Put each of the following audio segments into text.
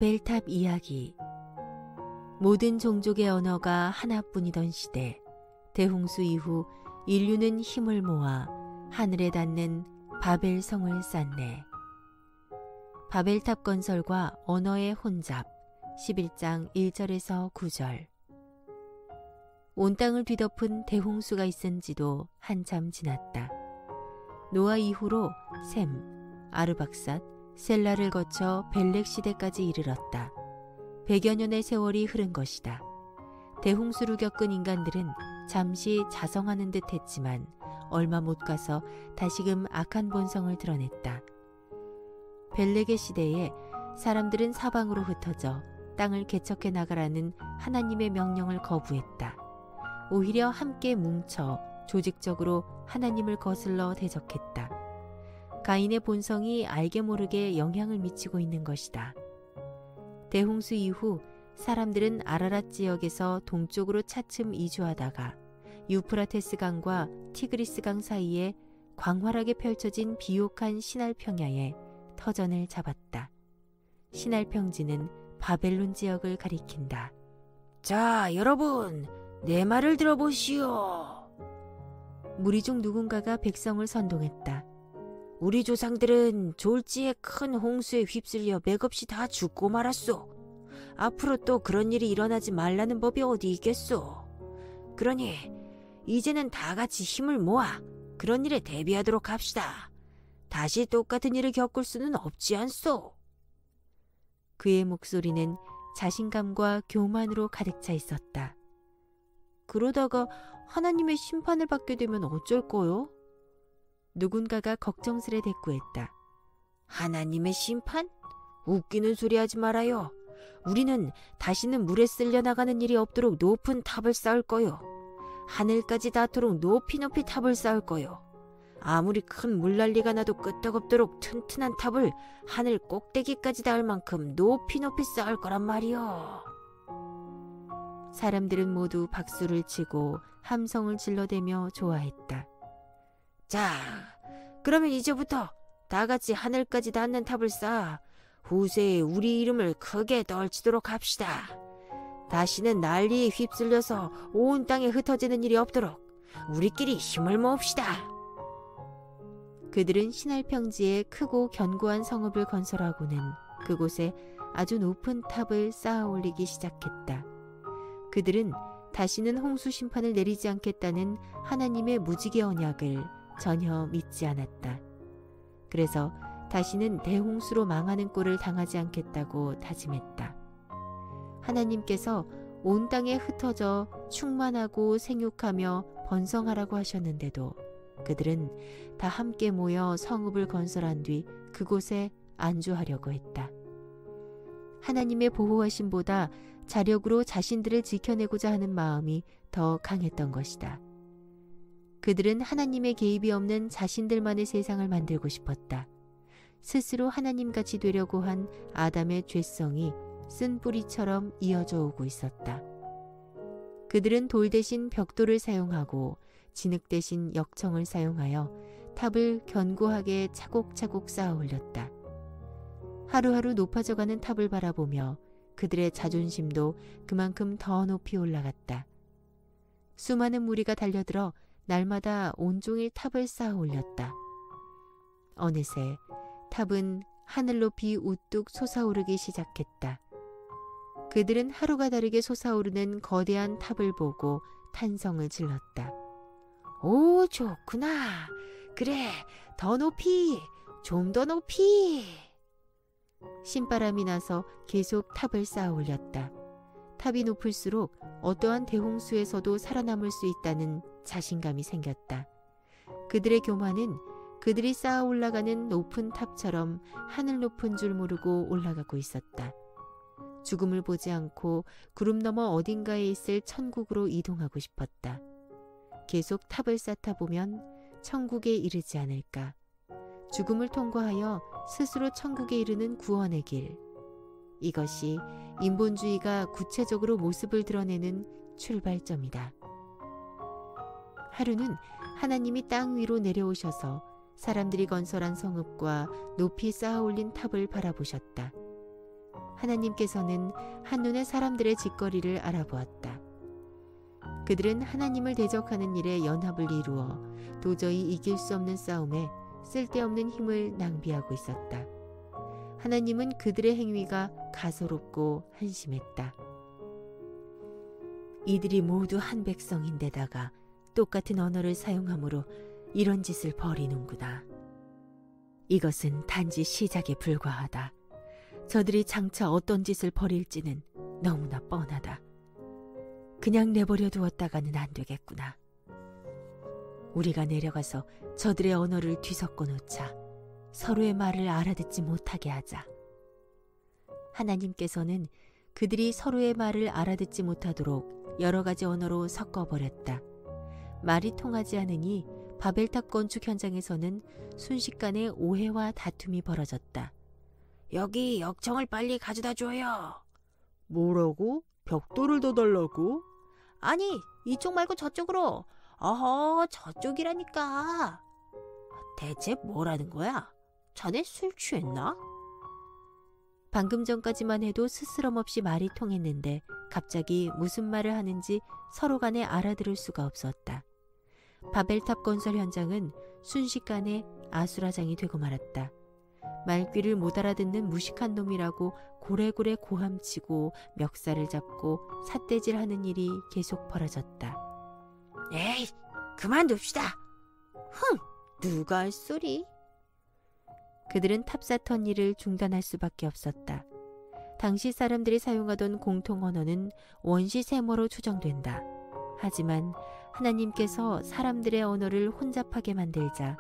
바벨탑 이야기. 모든 종족의 언어가 하나뿐이던 시대, 대홍수 이후 인류는 힘을 모아 하늘에 닿는 바벨성을 쌓네. 바벨탑 건설과 언어의 혼잡, 11장 1절에서 9절. 온 땅을 뒤덮은 대홍수가 있은 지도 한참 지났다. 노아 이후로 셈, 아르박삿, 셀라를 거쳐 벨렉 시대까지 이르렀다. 100여 년의 세월이 흐른 것이다. 대홍수를 겪은 인간들은 잠시 자성하는 듯 했지만 얼마 못 가서 다시금 악한 본성을 드러냈다. 벨렉의 시대에 사람들은 사방으로 흩어져 땅을 개척해 나가라는 하나님의 명령을 거부했다. 오히려 함께 뭉쳐 조직적으로 하나님을 거슬러 대적했다. 가인의 본성이 알게 모르게 영향을 미치고 있는 것이다. 대홍수 이후 사람들은 아라랏 지역에서 동쪽으로 차츰 이주하다가 유프라테스 강과 티그리스 강 사이에 광활하게 펼쳐진 비옥한 시날 평야에 터전을 잡았다. 시날 평지는 바벨론 지역을 가리킨다. 자, 여러분, 내 말을 들어보시오. 무리 중 누군가가 백성을 선동했다. 우리 조상들은 졸지에 큰 홍수에 휩쓸려 맥없이 다 죽고 말았소. 앞으로 또 그런 일이 일어나지 말라는 법이 어디 있겠소. 그러니 이제는 다 같이 힘을 모아 그런 일에 대비하도록 합시다. 다시 똑같은 일을 겪을 수는 없지 않소. 그의 목소리는 자신감과 교만으로 가득 차 있었다. 그러다가 하나님의 심판을 받게 되면 어쩔 거요? 누군가가 걱정스레 대꾸했다. 하나님의 심판? 웃기는 소리 하지 말아요. 우리는 다시는 물에 쓸려 나가는 일이 없도록 높은 탑을 쌓을 거요. 하늘까지 닿도록 높이 높이 탑을 쌓을 거요. 아무리 큰 물난리가 나도 끄떡없도록 튼튼한 탑을 하늘 꼭대기까지 닿을 만큼 높이 높이 쌓을 거란 말이요. 사람들은 모두 박수를 치고 함성을 질러대며 좋아했다. 자, 그러면 이제부터 다 같이 하늘까지 닿는 탑을 쌓아 후세에 우리 이름을 크게 떨치도록 합시다. 다시는 난리에 휩쓸려서 온 땅에 흩어지는 일이 없도록 우리끼리 힘을 모읍시다. 그들은 시날 평지에 크고 견고한 성읍을 건설하고는 그곳에 아주 높은 탑을 쌓아 올리기 시작했다. 그들은 다시는 홍수 심판을 내리지 않겠다는 하나님의 무지개 언약을 전혀 믿지 않았다. 그래서 다시는 대홍수로 망하는 꼴을 당하지 않겠다고 다짐했다. 하나님께서 온 땅에 흩어져 충만하고 생육하며 번성하라고 하셨는데도 그들은 다 함께 모여 성읍을 건설한 뒤 그곳에 안주하려고 했다. 하나님의 보호하심보다 자력으로 자신들을 지켜내고자 하는 마음이 더 강했던 것이다. 그들은 하나님의 개입이 없는 자신들만의 세상을 만들고 싶었다. 스스로 하나님같이 되려고 한 아담의 죄성이 쓴 뿌리처럼 이어져 오고 있었다. 그들은 돌 대신 벽돌을 사용하고 진흙 대신 역청을 사용하여 탑을 견고하게 차곡차곡 쌓아 올렸다. 하루하루 높아져가는 탑을 바라보며 그들의 자존심도 그만큼 더 높이 올라갔다. 수많은 무리가 달려들어 날마다 온종일 탑을 쌓아 올렸다. 어느새 탑은 하늘 높이 우뚝 솟아오르기 시작했다. 그들은 하루가 다르게 솟아오르는 거대한 탑을 보고 탄성을 질렀다. 오, 좋구나. 그래, 더 높이, 좀 더 높이. 신바람이 나서 계속 탑을 쌓아 올렸다. 탑이 높을수록 어떠한 대홍수에서도 살아남을 수 있다는 자신감이 생겼다. 그들의 교만은 그들이 쌓아 올라가는 높은 탑처럼 하늘 높은 줄 모르고 올라가고 있었다. 죽음을 보지 않고 구름 너머 어딘가에 있을 천국으로 이동하고 싶었다. 계속 탑을 쌓다 보면 천국에 이르지 않을까. 죽음을 통과하여 스스로 천국에 이르는 구원의 길. 이것이 인본주의가 구체적으로 모습을 드러내는 출발점이다. 하루는 하나님이 땅 위로 내려오셔서 사람들이 건설한 성읍과 높이 쌓아 올린 탑을 바라보셨다. 하나님께서는 한눈에 사람들의 짓거리를 알아보았다. 그들은 하나님을 대적하는 일에 연합을 이루어 도저히 이길 수 없는 싸움에 쓸데없는 힘을 낭비하고 있었다. 하나님은 그들의 행위가 가소롭고 한심했다. 이들이 모두 한 백성인데다가 똑같은 언어를 사용함으로 이런 짓을 벌이는구나. 이것은 단지 시작에 불과하다. 저들이 장차 어떤 짓을 벌일지는 너무나 뻔하다. 그냥 내버려 두었다가는 안 되겠구나. 우리가 내려가서 저들의 언어를 뒤섞어 놓자. 서로의 말을 알아듣지 못하게 하자. 하나님께서는 그들이 서로의 말을 알아듣지 못하도록 여러 가지 언어로 섞어버렸다. 말이 통하지 않으니 바벨탑 건축 현장에서는 순식간에 오해와 다툼이 벌어졌다. 여기 역청을 빨리 가져다 줘요. 뭐라고? 벽돌을 더 달라고? 아니, 이쪽 말고 저쪽으로. 어허, 저쪽이라니까. 대체 뭐라는 거야? 자네 술 취했나? 방금 전까지만 해도 스스럼 없이 말이 통했는데 갑자기 무슨 말을 하는지 서로 간에 알아들을 수가 없었다. 바벨탑 건설 현장은 순식간에 아수라장이 되고 말았다. 말귀를 못 알아듣는 무식한 놈이라고 고래고래 고함치고 멱살을 잡고 삿대질하는 일이 계속 벌어졌다. 에이, 그만둡시다. 흥, 누가 할 소리? 그들은 탑사턴 일을 중단할 수밖에 없었다. 당시 사람들이 사용하던 공통 언어는 원시 세모로 추정된다. 하지만 하나님께서 사람들의 언어를 혼잡하게 만들자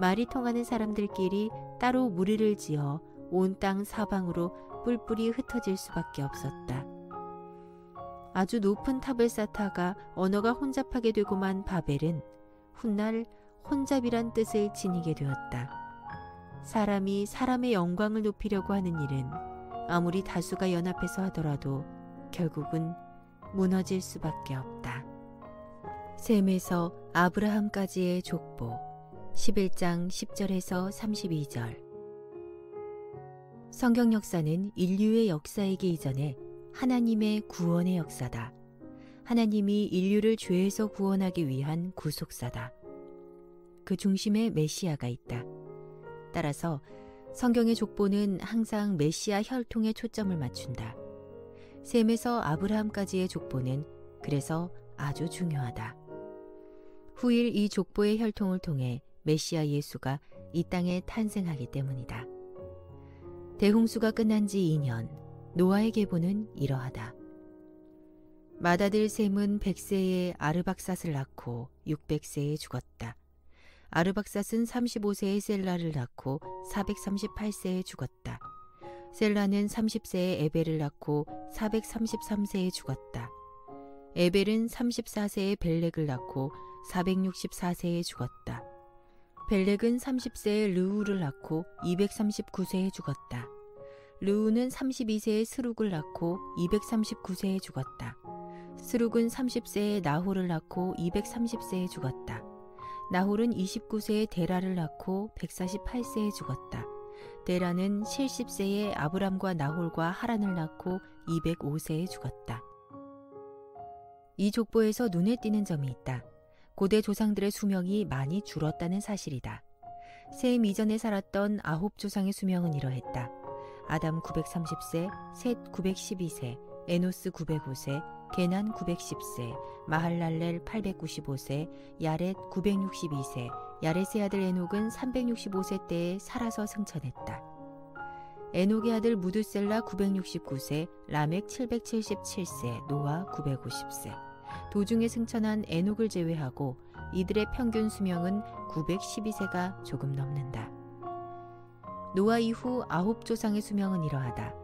말이 통하는 사람들끼리 따로 무리를 지어 온 땅 사방으로 뿔뿔이 흩어질 수밖에 없었다. 아주 높은 탑을 쌓다가 언어가 혼잡하게 되고만 바벨은 훗날 혼잡이란 뜻을 지니게 되었다. 사람이 사람의 영광을 높이려고 하는 일은 아무리 다수가 연합해서 하더라도 결국은 무너질 수밖에 없다. 셈에서 아브라함까지의 족보 11장 10절에서 32절. 성경 역사는 인류의 역사이기 이전에 하나님의 구원의 역사다. 하나님이 인류를 죄에서 구원하기 위한 구속사다. 그 중심에 메시아가 있다. 따라서 성경의 족보는 항상 메시아 혈통에 초점을 맞춘다. 셈에서 아브라함까지의 족보는 그래서 아주 중요하다. 후일 이 족보의 혈통을 통해 메시아 예수가 이 땅에 탄생하기 때문이다. 대홍수가 끝난 지 2년, 노아의 계보는 이러하다. 맏아들 셈은 100세에 아르박삿을 낳고 600세에 죽었다. 아르박삿은 35세에 셀라를 낳고 438세에 죽었다. 셀라는 30세에 에벨을 낳고 433세에 죽었다. 에벨은 34세에 벨렉을 낳고 464세에 죽었다. 벨렉은 30세에 르우를 낳고 239세에 죽었다. 르우는 32세에 스룩을 낳고 239세에 죽었다. 스룩은 30세에 나홀을 낳고 230세에 죽었다. 나홀은 29세에 데라를 낳고 148세에 죽었다. 데라는 70세에 아브람과 나홀과 하란을 낳고 205세에 죽었다. 이 족보에서 눈에 띄는 점이 있다. 고대 조상들의 수명이 많이 줄었다는 사실이다. 셈 이전에 살았던 9조상의 수명은 이러했다. 아담 930세, 셋 912세, 에노스 905세, 게난 910세, 마할랄렐 895세, 야렛 962세, 야렛의 아들 에녹은 365세 때에 살아서 승천했다. 에녹의 아들 무드셀라 969세, 라멕 777세, 노아 950세. 도중에 승천한 에녹을 제외하고 이들의 평균 수명은 912세가 조금 넘는다. 노아 이후 9조상의 수명은 이러하다.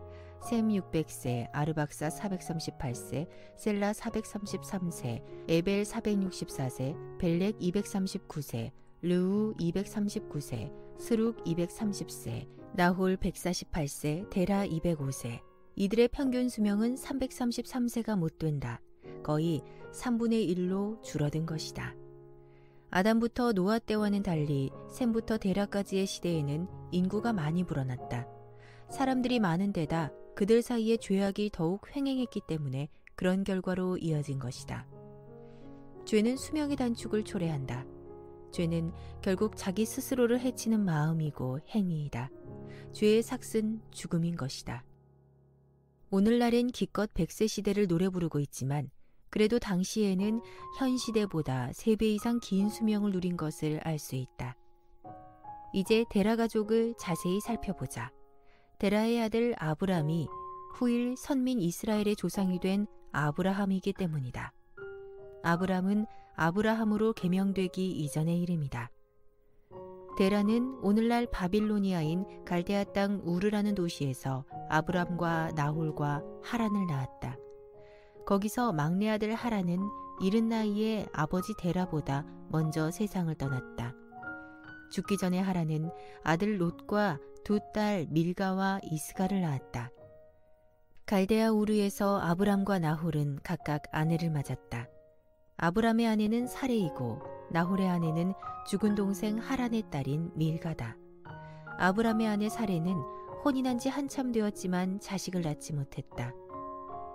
셈 600세, 아르박사 438세, 셀라 433세, 에벨 464세, 벨렉 239세, 르우 239세, 스룩 230세, 나홀 148세, 데라 205세. 이들의 평균 수명은 333세가 못 된다. 거의 3분의 1로 줄어든 것이다. 아담부터 노아 때와는 달리 셈부터 데라까지의 시대에는 인구가 많이 불어났다. 사람들이 많은 데다 그들 사이에 죄악이 더욱 횡행했기 때문에 그런 결과로 이어진 것이다. 죄는 수명의 단축을 초래한다. 죄는 결국 자기 스스로를 해치는 마음이고 행위이다. 죄의 삭은 죽음인 것이다. 오늘날엔 기껏 100세 시대를 노래 부르고 있지만 그래도 당시에는 현 시대보다 3배 이상 긴 수명을 누린 것을 알 수 있다. 이제 데라 가족을 자세히 살펴보자. 데라의 아들 아브람이 후일 선민 이스라엘의 조상이 된 아브라함이기 때문이다. 아브람은 아브라함으로 개명되기 이전의 이름이다. 데라는 오늘날 바빌로니아인 갈대아 땅 우르라는 도시에서 아브람과 나홀과 하란을 낳았다. 거기서 막내 아들 하란은 이른 나이에 아버지 데라보다 먼저 세상을 떠났다. 죽기 전에 하란은 아들 롯과 두 딸 밀가와 이스가를 낳았다. 갈대아 우르에서 아브람과 나홀은 각각 아내를 맞았다. 아브람의 아내는 사레이고 나홀의 아내는 죽은 동생 하란의 딸인 밀가다. 아브람의 아내 사레는 혼인한 지 한참 되었지만 자식을 낳지 못했다.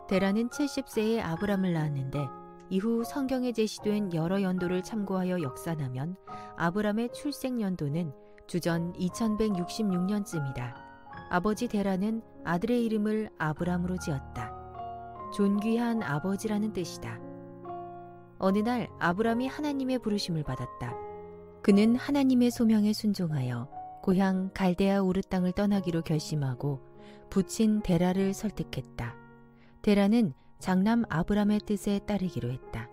데라는 70세에 아브람을 낳았는데 이후 성경에 제시된 여러 연도를 참고하여 역산하면 아브람의 출생 연도는 주전 2166년쯤이다. 아버지 데라는 아들의 이름을 아브람으로 지었다. 존귀한 아버지라는 뜻이다. 어느 날 아브람이 하나님의 부르심을 받았다. 그는 하나님의 소명에 순종하여 고향 갈대아 우르 땅을 떠나기로 결심하고 부친 데라를 설득했다. 데라는 장남 아브람의 뜻에 따르기로 했다.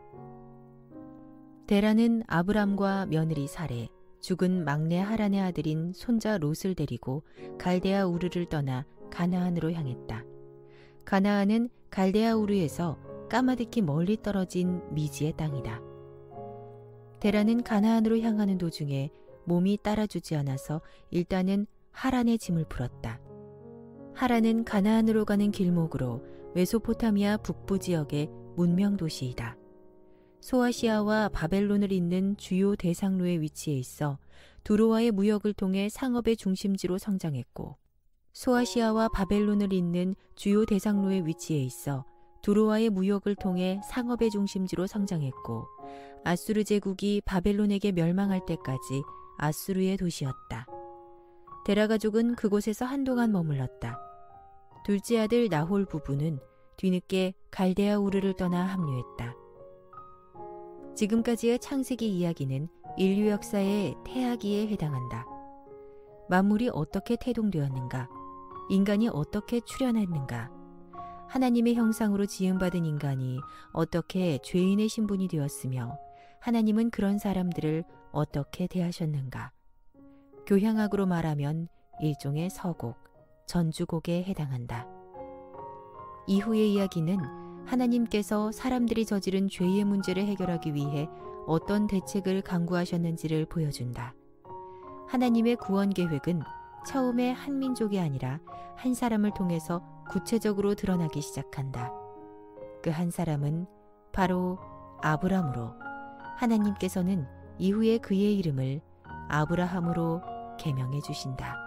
데라는 아브람과 며느리 사레, 죽은 막내 하란의 아들인 손자 롯을 데리고 갈대아 우르를 떠나 가나안으로 향했다. 가나안은 갈대아 우르에서 까마득히 멀리 떨어진 미지의 땅이다. 데라는 가나안으로 향하는 도중에 몸이 따라주지 않아서 일단은 하란의 짐을 풀었다. 하란은 가나안으로 가는 길목으로 메소포타미아 북부 지역의 문명 도시이다. 소아시아와 바벨론을 잇는 주요 대상로의 위치에 있어 두로와의 무역을 통해 상업의 중심지로 성장했고, 소아시아와 바벨론을 잇는 주요 대상로의 위치에 있어 두로와의 무역을 통해 상업의 중심지로 성장했고, 아수르 제국이 바벨론에게 멸망할 때까지 아수르의 도시였다. 데라 가족은 그곳에서 한동안 머물렀다. 둘째 아들 나홀 부부는 뒤늦게 갈대아 우르를 떠나 합류했다. 지금까지의 창세기 이야기는 인류 역사의 태아기에 해당한다. 만물이 어떻게 태동되었는가? 인간이 어떻게 출현했는가? 하나님의 형상으로 지음받은 인간이 어떻게 죄인의 신분이 되었으며 하나님은 그런 사람들을 어떻게 대하셨는가? 교향악으로 말하면 일종의 서곡, 전주곡에 해당한다. 이후의 이야기는 하나님께서 사람들이 저지른 죄의 문제를 해결하기 위해 어떤 대책을 강구하셨는지를 보여준다. 하나님의 구원 계획은 처음에 한 민족이 아니라 한 사람을 통해서 구체적으로 드러나기 시작한다. 그 한 사람은 바로 아브람으로 하나님께서는 이후에 그의 이름을 아브라함으로 계명해 주신다.